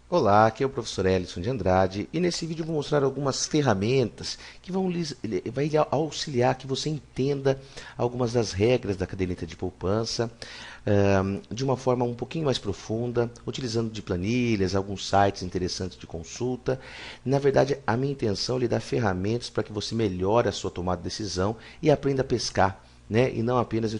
Olá, aqui é o professor Ellison de Andrade e nesse vídeo eu vou mostrar algumas ferramentas que vai auxiliar que você entenda algumas das regras da caderneta de poupança de uma forma um pouquinho mais profunda, utilizando de planilhas, alguns sites interessantes de consulta. Na verdade, a minha intenção é lhe dar ferramentas para que você melhore a sua tomada de decisão e aprenda a pescar. Né? E não apenas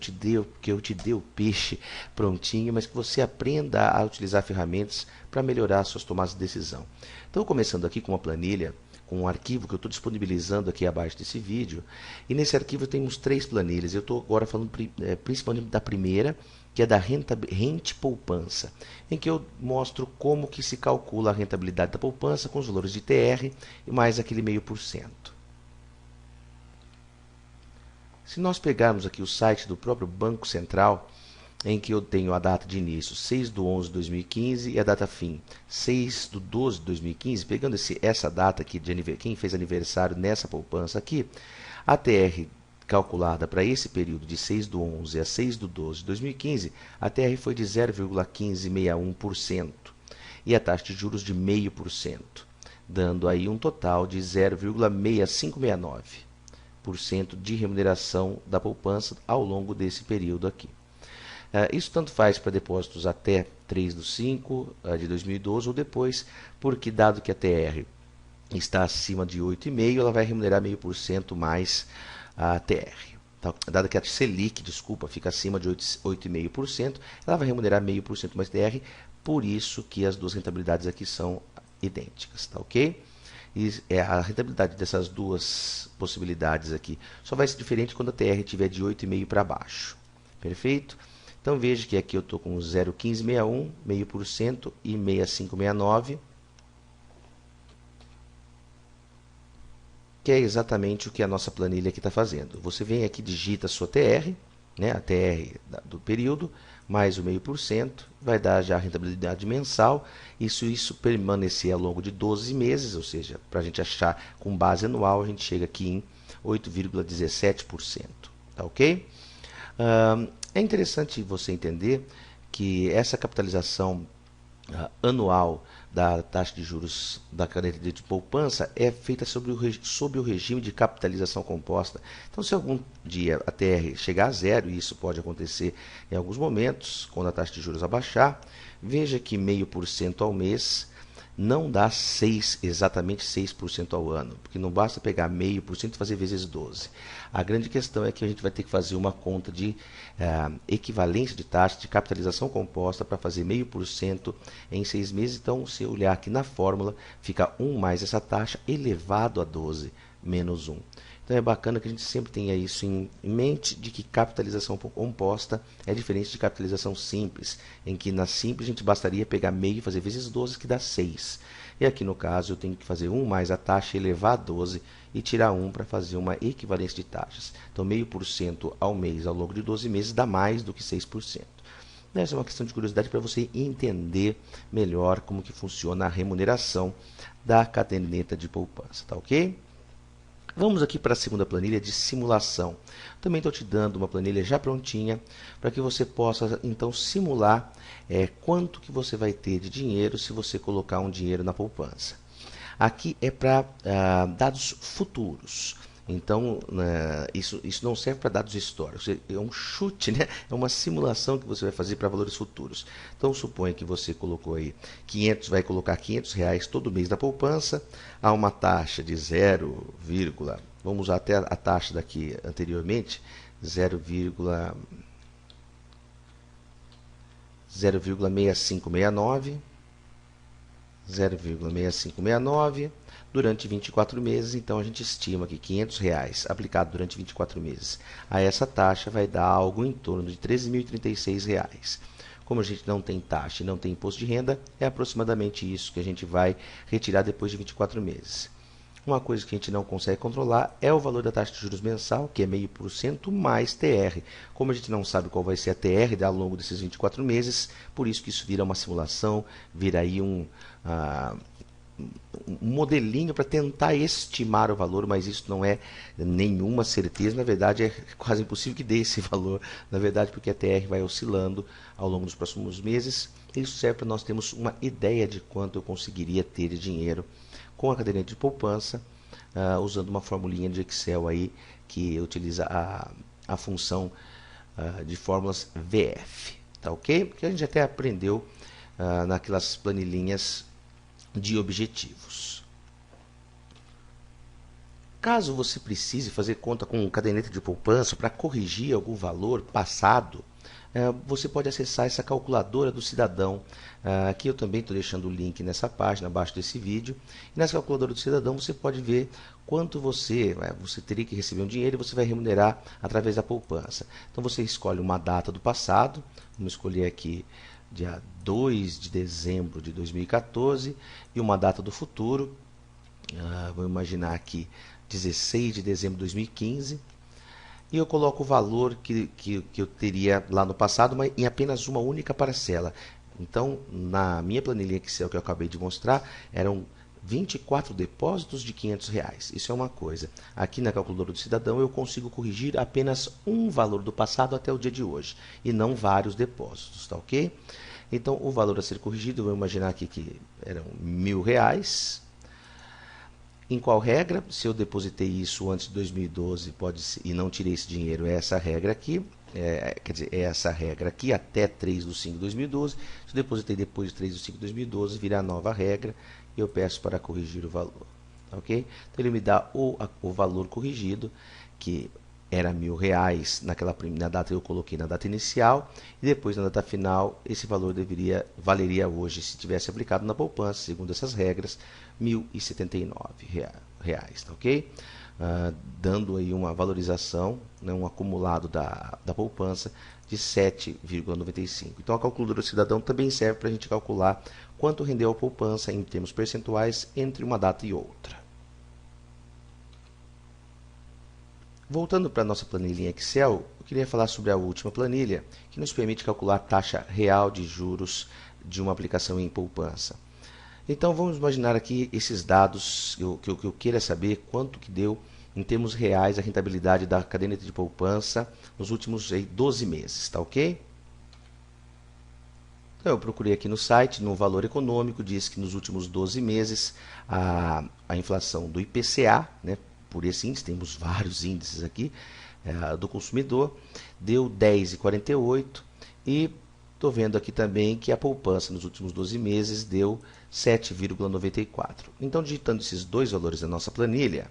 que eu te dê o peixe prontinho, mas que você aprenda a utilizar ferramentas para melhorar suas tomadas de decisão. Então, começando aqui com uma planilha, com um arquivo que eu estou disponibilizando aqui abaixo desse vídeo, e nesse arquivo temos três planilhas. Eu estou agora falando principalmente da primeira, que é da Rente Poupança, em que eu mostro como que se calcula a rentabilidade da poupança com os valores de TR e mais aquele 0,5%. Se nós pegarmos aqui o site do próprio Banco Central, em que eu tenho a data de início 6/11/2015 e a data fim 6/12/2015, pegando essa data aqui de quem fez aniversário nessa poupança aqui, a TR calculada para esse período de 6/11 a 6/12/2015, a TR foi de 0,1561% e a taxa de juros de 0,5%, dando aí um total de 0,6569% de remuneração da poupança ao longo desse período aqui. Isso tanto faz para depósitos até 3/5 de 2012 ou depois, porque dado que a TR está acima de 8,5%, ela vai remunerar 0,5% mais a TR. Dado que a Selic, desculpa, fica acima de 8,5%, ela vai remunerar 0,5% mais TR, por isso que as duas rentabilidades aqui são idênticas, tá ok? E a rentabilidade dessas duas possibilidades aqui só vai ser diferente quando a TR estiver de 8,5% para baixo. Perfeito? Então veja que aqui eu estou com 0,1561, 0,5% e 6569, que é exatamente o que a nossa planilha aqui está fazendo. Você vem aqui, digita a sua TR, né, a TR do período, mais o 0,5%, vai dar já a rentabilidade mensal. Isso permanecer ao longo de 12 meses, ou seja, para a gente achar com base anual, a gente chega aqui em 8,17%. Tá ok? É interessante você entender que essa capitalização anual da taxa de juros da caderneta de poupança é feita sob o regime de capitalização composta. Então, se algum dia a TR chegar a zero, e isso pode acontecer em alguns momentos, quando a taxa de juros abaixar, veja que 0,5% ao mês não dá exatamente 6% ao ano, porque não basta pegar 0,5% e fazer vezes 12. A grande questão é que a gente vai ter que fazer uma conta de equivalência de taxa de capitalização composta para fazer 0,5% em 6 meses. Então, se eu olhar aqui na fórmula, fica 1 mais essa taxa elevado a 12 menos 1. Então é bacana que a gente sempre tenha isso em mente, de que capitalização composta é diferente de capitalização simples, em que na simples a gente bastaria pegar meio e fazer vezes 12, que dá 6. E aqui no caso eu tenho que fazer 1 mais a taxa, elevar a 12 e tirar 1 para fazer uma equivalência de taxas. Então 0,5% ao mês ao longo de 12 meses dá mais do que 6%. Essa é uma questão de curiosidade para você entender melhor como que funciona a remuneração da caderneta de poupança, tá ok? Vamos aqui para a segunda planilha de simulação. Também estou te dando uma planilha já prontinha para que você possa então simular quanto que você vai ter de dinheiro se você colocar um dinheiro na poupança. Aqui é para dados futuros. Então, isso não serve para dados históricos, é um chute, né? É uma simulação que você vai fazer para valores futuros. Então, suponha que você colocou aí 500, vai colocar R$ 500 todo mês na poupança, a uma taxa de 0, vamos usar até a taxa daqui anteriormente, 0,6569, 0,6569 durante 24 meses. Então a gente estima que R$ 500 aplicado durante 24 meses a essa taxa vai dar algo em torno de R$ 13.036. Como a gente não tem taxa e não tem imposto de renda, é aproximadamente isso que a gente vai retirar depois de 24 meses. Uma coisa que a gente não consegue controlar é o valor da taxa de juros mensal, que é 0,5% mais TR. Como a gente não sabe qual vai ser a TR ao longo desses 24 meses, por isso que isso vira uma simulação, vira aí um modelinho para tentar estimar o valor, mas isso não é nenhuma certeza. Na verdade, é quase impossível que dê esse valor, na verdade, porque a TR vai oscilando ao longo dos próximos meses Isso serve para nós termos uma ideia de quanto eu conseguiria ter de dinheiro com a caderneta de poupança, usando uma formulinha de Excel aí que utiliza a função de fórmulas VF, tá ok? Que a gente até aprendeu naquelas planilhinhas de objetivos. Caso você precise fazer conta com caderneta de poupança para corrigir algum valor passado, você pode acessar essa calculadora do cidadão. Aqui eu também estou deixando o link nessa página, abaixo desse vídeo. E nessa calculadora do cidadão você pode ver quanto você teria que receber um dinheiro e você vai remunerar através da poupança. Então você escolhe uma data do passado, vamos escolher aqui dia 2 de dezembro de 2014 e uma data do futuro, vou imaginar aqui 16 de dezembro de 2015. E eu coloco o valor que eu teria lá no passado, mas em apenas uma única parcela. Então, na minha planilha Excel que eu acabei de mostrar, eram 24 depósitos de R$ 500. Isso é uma coisa. Aqui na calculadora do cidadão eu consigo corrigir apenas um valor do passado até o dia de hoje, e não vários depósitos, tá ok? Então, o valor a ser corrigido, eu vou imaginar aqui que eram R$ 1.000. Em qual regra? Se eu depositei isso antes de 2012 pode ser, e não tirei esse dinheiro, é essa regra aqui. Quer dizer, é essa regra aqui até 3/5/2012. Se eu depositei depois de 3/5/2012, virá a nova regra e eu peço para corrigir o valor. Ok? Então ele me dá o valor corrigido, que era R$ 1.000 na data que eu coloquei na data inicial, e depois na data final esse valor valeria hoje, se tivesse aplicado na poupança, segundo essas regras, R$ 1.079, tá ok? Dando aí uma valorização, né, um acumulado da poupança de 7,95. Então a calculadora do cidadão também serve para a gente calcular quanto rendeu a poupança em termos percentuais entre uma data e outra. Voltando para a nossa planilha Excel, eu queria falar sobre a última planilha, que nos permite calcular a taxa real de juros de uma aplicação em poupança. Então vamos imaginar aqui esses dados, que eu queira saber quanto que deu em termos reais a rentabilidade da caderneta de poupança nos últimos 12 meses, tá ok? Então eu procurei aqui no site, no valor econômico, diz que nos últimos 12 meses a inflação do IPCA, né, por esse índice, temos vários índices aqui, do consumidor, deu 10,48 e estou vendo aqui também que a poupança nos últimos 12 meses deu 7,94. Então, digitando esses dois valores na nossa planilha,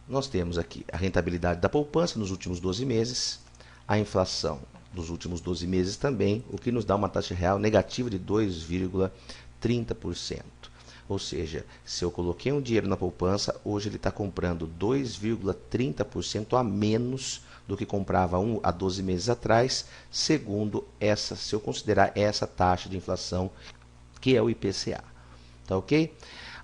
nós temos aqui a rentabilidade da poupança nos últimos 12 meses, a inflação dos últimos 12 meses também, o que nos dá uma taxa real negativa de 2,30%. Ou seja, se eu coloquei um dinheiro na poupança, hoje ele está comprando 2,30% a menos do que comprava há 12 meses atrás, segundo se eu considerar essa taxa de inflação, que é o IPCA. Tá ok?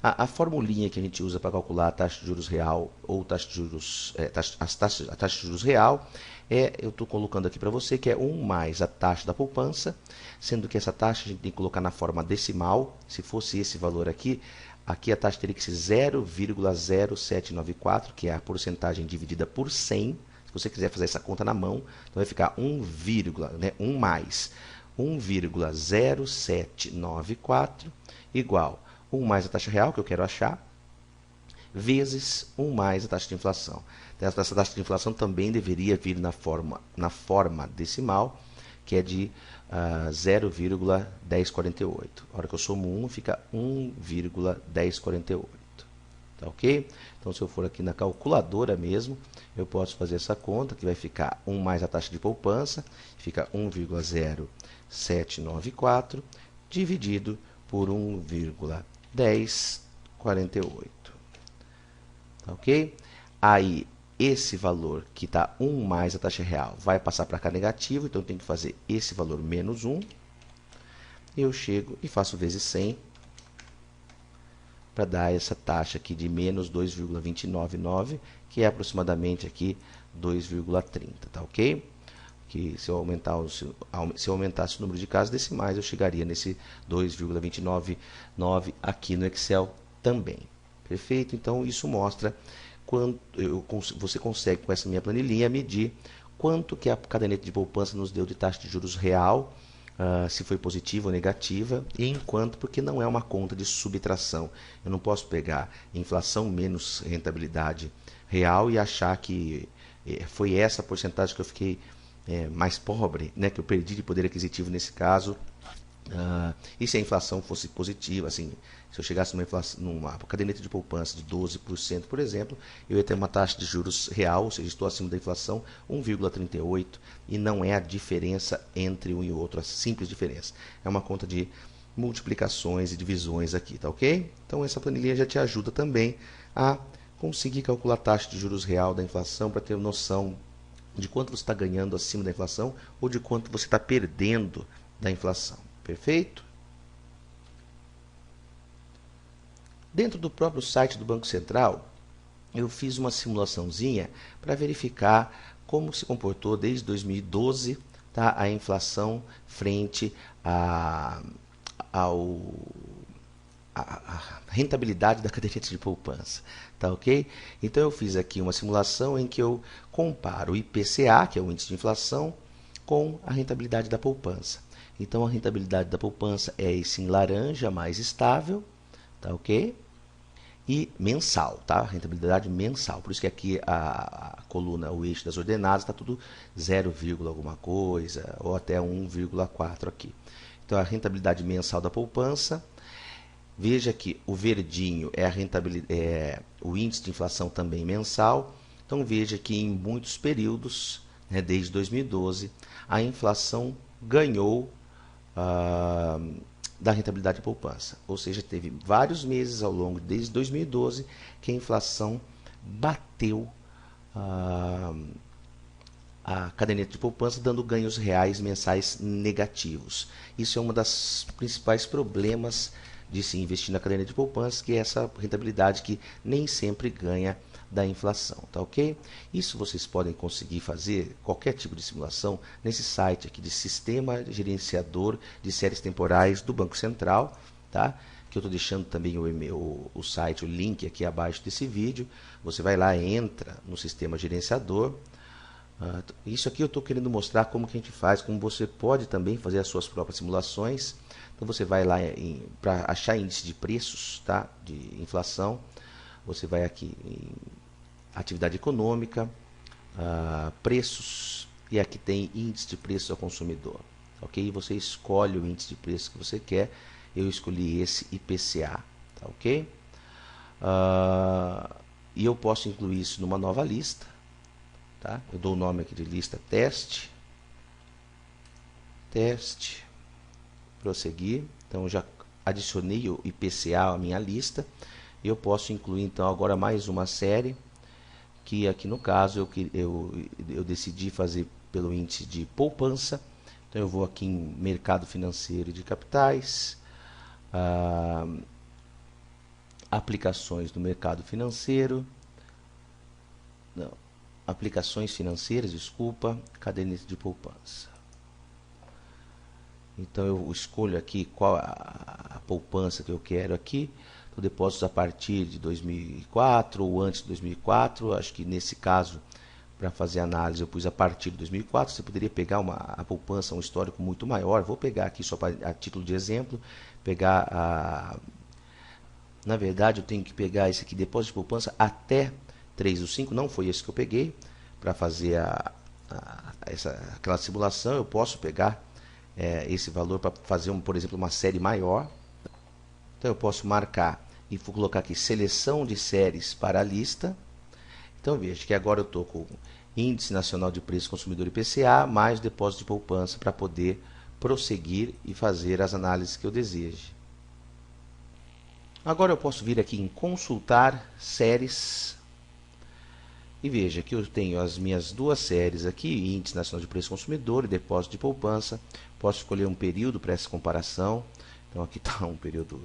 A formulinha que a gente usa para calcular a taxa de juros real ou taxa de juros, a taxa de juros real, eu estou colocando aqui para você que é 1 mais a taxa da poupança, sendo que essa taxa a gente tem que colocar na forma decimal. Se fosse esse valor aqui a taxa teria que ser 0,0794, que é a porcentagem dividida por 100. Se você quiser fazer essa conta na mão, então vai ficar 1 mais 1,0794 igual 1 mais a taxa real, que eu quero achar, vezes 1 mais a taxa de inflação. Essa taxa de inflação também deveria vir na forma decimal, que é de 0,1048. A hora que eu somo 1, fica 1,1048. Tá ok? Então, se eu for aqui na calculadora mesmo, eu posso fazer essa conta, que vai ficar 1 mais a taxa de poupança, fica 1,0794, dividido por 1,1048. Tá ok? Aí, esse valor que está 1 mais a taxa real vai passar para cá negativo, então eu tenho que fazer esse valor menos 1. Eu chego e faço vezes 100 para dar essa taxa aqui de menos 2,299, que é aproximadamente aqui 2,30, tá ok? Que se eu aumentasse o número de casas decimais, eu chegaria nesse 2,299 aqui no Excel também. Perfeito? Então, isso mostra quanto você consegue, com essa minha planilhinha, medir quanto que a caderneta de poupança nos deu de taxa de juros real, se foi positiva ou negativa, e enquanto, porque não é uma conta de subtração. Eu não posso pegar inflação menos rentabilidade real e achar que foi essa porcentagem que eu fiquei mais pobre, né, que eu perdi de poder aquisitivo nesse caso. E se a inflação fosse positiva, assim, se eu chegasse numa caderneta de poupança de 12%, por exemplo, eu ia ter uma taxa de juros real, ou seja, estou acima da inflação, 1,38, e não é a diferença entre um e outro, a simples diferença. É uma conta de multiplicações e divisões aqui, tá ok? Então essa planilha já te ajuda também a conseguir calcular a taxa de juros real da inflação para ter noção de quanto você está ganhando acima da inflação ou de quanto você está perdendo da inflação. Perfeito? Dentro do próprio site do Banco Central, eu fiz uma simulaçãozinha para verificar como se comportou desde 2012, tá, a inflação frente a rentabilidade da caderneta de poupança, tá ok? Então eu fiz aqui uma simulação em que eu comparo o IPCA, que é o índice de inflação, com a rentabilidade da poupança. Então a rentabilidade da poupança é esse em laranja, mais estável, tá ok? E mensal, tá? Rentabilidade mensal. Por isso que aqui a coluna, o eixo das ordenadas, está tudo 0, alguma coisa, ou até 1,4 aqui. Então a rentabilidade mensal da poupança. Veja que o verdinho é a rentabilidade, o índice de inflação também mensal. Então veja que em muitos períodos, né, desde 2012, a inflação ganhou da rentabilidade de poupança. Ou seja, teve vários meses ao longo, desde 2012, que a inflação bateu a caderneta de poupança, dando ganhos reais mensais negativos. Isso é um dos principais problemas de se investir na caderneta de poupança, que é essa rentabilidade que nem sempre ganha da inflação, tá ok? Isso vocês podem conseguir fazer, qualquer tipo de simulação, nesse site aqui de Sistema Gerenciador de Séries Temporais do Banco Central, tá? Que eu estou deixando também o site, o link aqui abaixo desse vídeo. Você vai lá, entra no Sistema Gerenciador. Isso aqui eu estou querendo mostrar como que a gente faz, como você pode também fazer as suas próprias simulações. Então você vai lá para achar índice de preços, tá? De inflação. Você vai aqui em atividade econômica, preços, e aqui tem índice de preço ao consumidor. Ok? E você escolhe o índice de preço que você quer. Eu escolhi esse IPCA. Tá ok? E eu posso incluir isso numa nova lista. Tá? Eu dou o nome aqui de lista teste. Teste. Prosseguir. Então eu já adicionei o IPCA à minha lista. E eu posso incluir então agora mais uma série, que aqui no caso eu decidi fazer pelo índice de poupança. Então eu vou aqui em mercado financeiro de capitais, aplicações do mercado financeiro, não, aplicações financeiras, desculpa, caderneta de poupança. Então eu escolho aqui qual a poupança que eu quero aqui. Depósitos a partir de 2004 ou antes de 2004. Acho que nesse caso, para fazer análise, eu pus a partir de 2004. Você poderia pegar a poupança, um histórico muito maior. Vou pegar aqui só a título de exemplo, na verdade eu tenho que pegar esse aqui, depósito de poupança até 3/5, não foi esse que eu peguei. Para fazer aquela simulação, eu posso pegar esse valor para fazer, por exemplo, uma série maior. Então eu posso marcar e vou colocar aqui seleção de séries para a lista. Então veja que agora eu estou com Índice Nacional de Preço Consumidor IPCA mais depósito de poupança para poder prosseguir e fazer as análises que eu deseje. Agora eu posso vir aqui em consultar séries e veja que eu tenho as minhas duas séries aqui, Índice Nacional de Preço Consumidor e depósito de poupança. Posso escolher um período para essa comparação. Então aqui está um período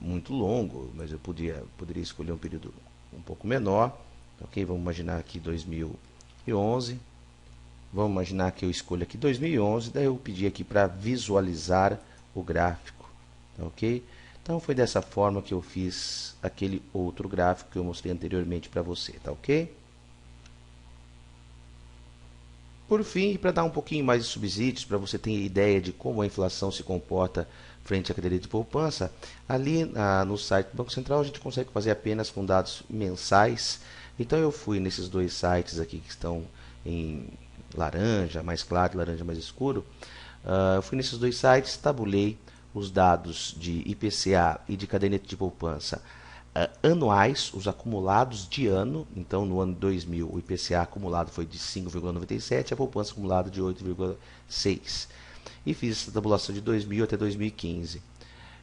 muito longo, mas eu poderia escolher um período um pouco menor. Ok, vamos imaginar aqui 2011. Vamos imaginar que eu escolho aqui 2011, daí eu pedi aqui para visualizar o gráfico. Ok? Então foi dessa forma que eu fiz aquele outro gráfico que eu mostrei anteriormente para você, tá ok? por fim, para dar um pouquinho mais de subsídios, para você ter ideia de como a inflação se comporta frente à cadeia de poupança, ali no site do Banco Central a gente consegue fazer apenas com dados mensais. Então eu fui nesses dois sites aqui que estão em laranja mais claro e laranja mais escuro. Eu fui nesses dois sites, tabulei os dados de IPCA e de caderneta de poupança anuais, os acumulados de ano. Então, no ano 2000, o IPCA acumulado foi de 5,97, a poupança acumulada de 8,6. E fiz essa tabulação de 2000 até 2015.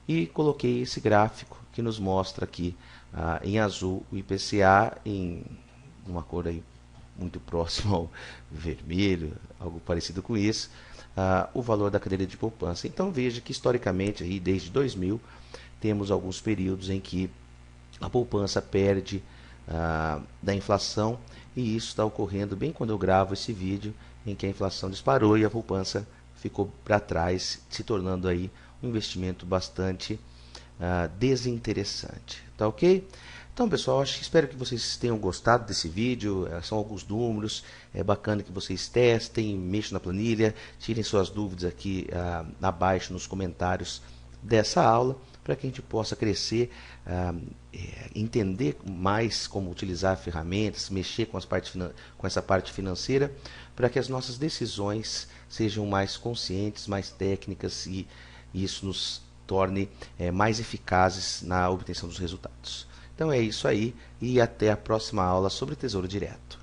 E coloquei esse gráfico que nos mostra aqui, em azul, o IPCA em uma cor aí muito próximo ao vermelho, algo parecido com isso, o valor da cadeia de poupança. Então, veja que historicamente, aí, desde 2000, temos alguns períodos em que a poupança perde da inflação, e isso está ocorrendo bem quando eu gravo esse vídeo, em que a inflação disparou e a poupança ficou para trás, se tornando aí um investimento bastante desinteressante. Tá ok? Então, pessoal, espero que vocês tenham gostado desse vídeo. São alguns números, é bacana que vocês testem, mexam na planilha, tirem suas dúvidas aqui abaixo nos comentários dessa aula, para que a gente possa crescer, entender mais como utilizar ferramentas, mexer com essa parte financeira, para que as nossas decisões sejam mais conscientes, mais técnicas, e isso nos torne mais eficazes na obtenção dos resultados. Então é isso aí, e até a próxima aula sobre Tesouro Direto.